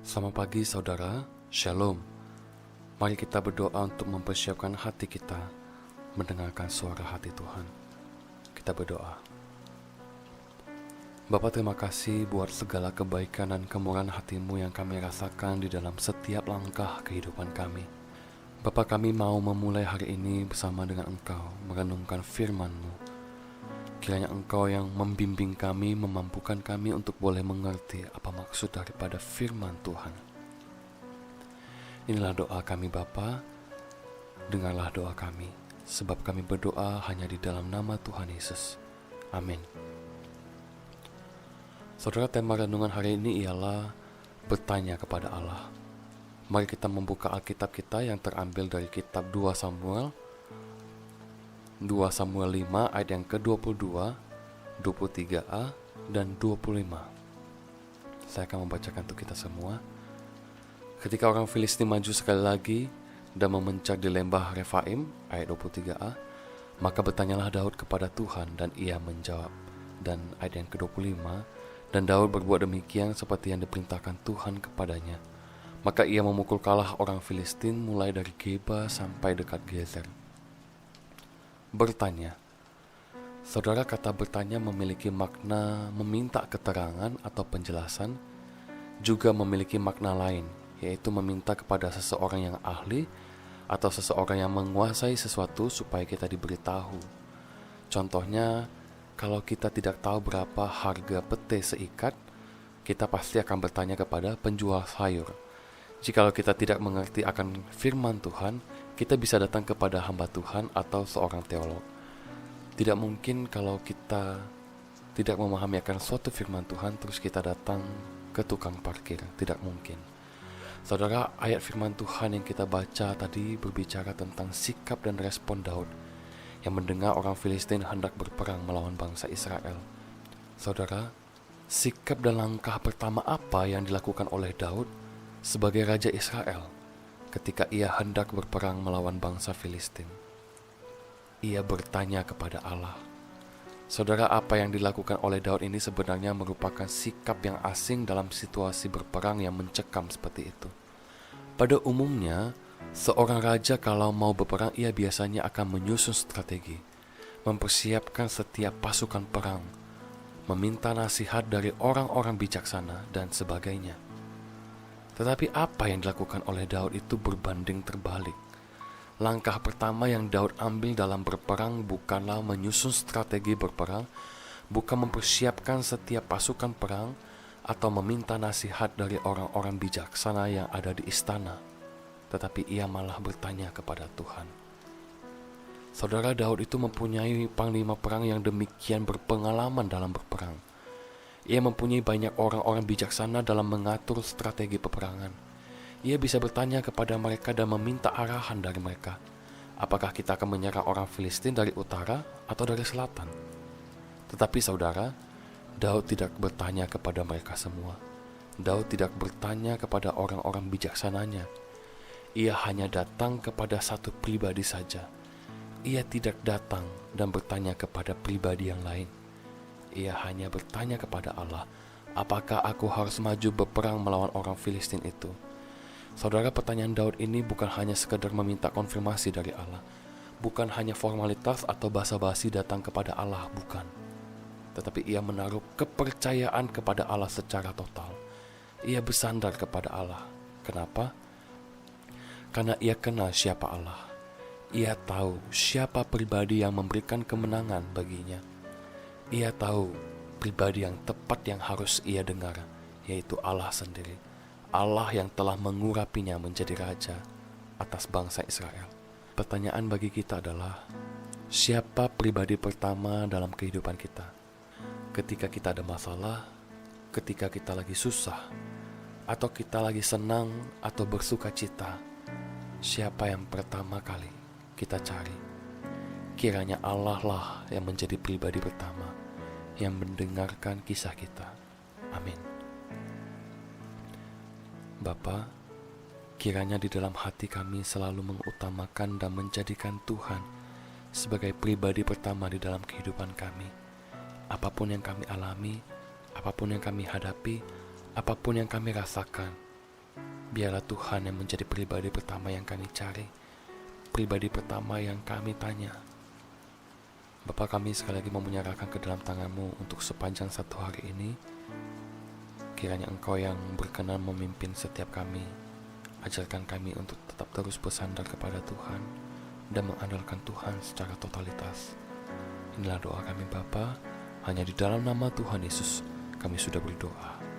Selamat pagi saudara, Shalom. Mari kita berdoa untuk mempersiapkan hati kita mendengarkan suara hati Tuhan. Kita berdoa. Bapa, terima kasih buat segala kebaikan dan kemurahan hati-Mu yang kami rasakan di dalam setiap langkah kehidupan kami. Bapa, kami mau memulai hari ini bersama dengan Engkau, merenungkan firman-Mu. Kiranya Engkau yang membimbing kami, memampukan kami untuk boleh mengerti apa maksud daripada firman Tuhan. Inilah doa kami Bapa, dengarlah doa kami, sebab kami berdoa hanya di dalam nama Tuhan Yesus. Amin. Saudara, tema renungan hari ini ialah bertanya kepada Allah. Mari kita membuka Alkitab kita yang terambil dari kitab 2 Samuel 5 ayat yang ke-22, 23a, dan 25. Saya akan membacakan untuk kita semua. Ketika orang Filistin maju sekali lagi dan memencak di lembah Refaim, ayat 23a, maka bertanyalah Daud kepada Tuhan dan ia menjawab. Dan ayat yang ke-25, dan Daud berbuat demikian seperti yang diperintahkan Tuhan kepadanya. Maka ia memukul kalah orang Filistin mulai dari Geba sampai dekat Gezer. Bertanya. Saudara, kata bertanya memiliki makna meminta keterangan atau penjelasan, juga memiliki makna lain, yaitu meminta kepada seseorang yang ahli atau seseorang yang menguasai sesuatu supaya kita diberitahu. Contohnya, kalau kita tidak tahu berapa harga pete seikat, kita pasti akan bertanya kepada penjual sayur. Jikalau kita tidak mengerti akan firman Tuhan, kita bisa datang kepada hamba Tuhan atau seorang teolog. Tidak mungkin kalau kita tidak memahami akan suatu firman Tuhan terus kita datang ke tukang parkir. Tidak mungkin. Saudara, ayat firman Tuhan yang kita baca tadi berbicara tentang sikap dan respon Daud yang mendengar orang Filistin hendak berperang melawan bangsa Israel. Saudara, sikap dan langkah pertama apa yang dilakukan oleh Daud sebagai Raja Israel ketika ia hendak berperang melawan bangsa Filistin? Ia bertanya kepada Allah. Saudara, apa yang dilakukan oleh Daud ini sebenarnya merupakan sikap yang asing dalam situasi berperang yang mencekam seperti itu. Pada umumnya, seorang raja kalau mau berperang, ia biasanya akan menyusun strategi, mempersiapkan setiap pasukan perang, meminta nasihat dari orang-orang bijaksana, dan sebagainya. Tetapi apa yang dilakukan oleh Daud itu berbanding terbalik. Langkah pertama yang Daud ambil dalam berperang bukanlah menyusun strategi berperang, bukan mempersiapkan setiap pasukan perang, atau meminta nasihat dari orang-orang bijaksana yang ada di istana. Tetapi ia malah bertanya kepada Tuhan. Saudara, Daud itu mempunyai panglima perang yang demikian berpengalaman dalam berperang. Ia mempunyai banyak orang-orang bijaksana dalam mengatur strategi peperangan. Ia bisa bertanya kepada mereka dan meminta arahan dari mereka. Apakah kita akan menyerang orang Filistin dari utara atau dari selatan? Tetapi saudara, Daud tidak bertanya kepada mereka semua. Daud tidak bertanya kepada orang-orang bijaksananya. Ia hanya datang kepada satu pribadi saja. Ia tidak datang dan bertanya kepada pribadi yang lain. Ia hanya bertanya kepada Allah, apakah aku harus maju berperang melawan orang Filistin itu? Saudara, pertanyaan Daud ini bukan hanya sekedar meminta konfirmasi dari Allah, bukan hanya formalitas atau basa-basi datang kepada Allah, bukan. Tetapi ia menaruh kepercayaan kepada Allah secara total. Ia bersandar kepada Allah. Kenapa? Karena ia kenal siapa Allah. Ia tahu siapa pribadi yang memberikan kemenangan baginya. Ia tahu pribadi yang tepat yang harus ia dengar, yaitu Allah sendiri. Allah yang telah mengurapinya menjadi raja atas bangsa Israel. Pertanyaan bagi kita adalah, siapa pribadi pertama dalam kehidupan kita? Ketika kita ada masalah, ketika kita lagi susah, atau kita lagi senang atau bersuka cita, siapa yang pertama kali kita cari? Kiranya Allah lah yang menjadi pribadi pertama yang mendengarkan kisah kita. Amin. Bapa, kiranya di dalam hati kami selalu mengutamakan dan menjadikan Tuhan sebagai pribadi pertama di dalam kehidupan kami. Apapun yang kami alami, apapun yang kami hadapi, apapun yang kami rasakan, Biarlah Tuhan yang menjadi pribadi pertama yang kami cari, pribadi pertama yang kami tanya. Bapa, kami sekali lagi mau menyerahkan ke dalam tangan-Mu untuk sepanjang satu hari ini. Kiranya Engkau yang berkenan memimpin setiap kami. Ajarkan kami untuk tetap terus bersandar kepada Tuhan dan mengandalkan Tuhan secara totalitas. Inilah doa kami Bapa, hanya di dalam nama Tuhan Yesus kami sudah berdoa.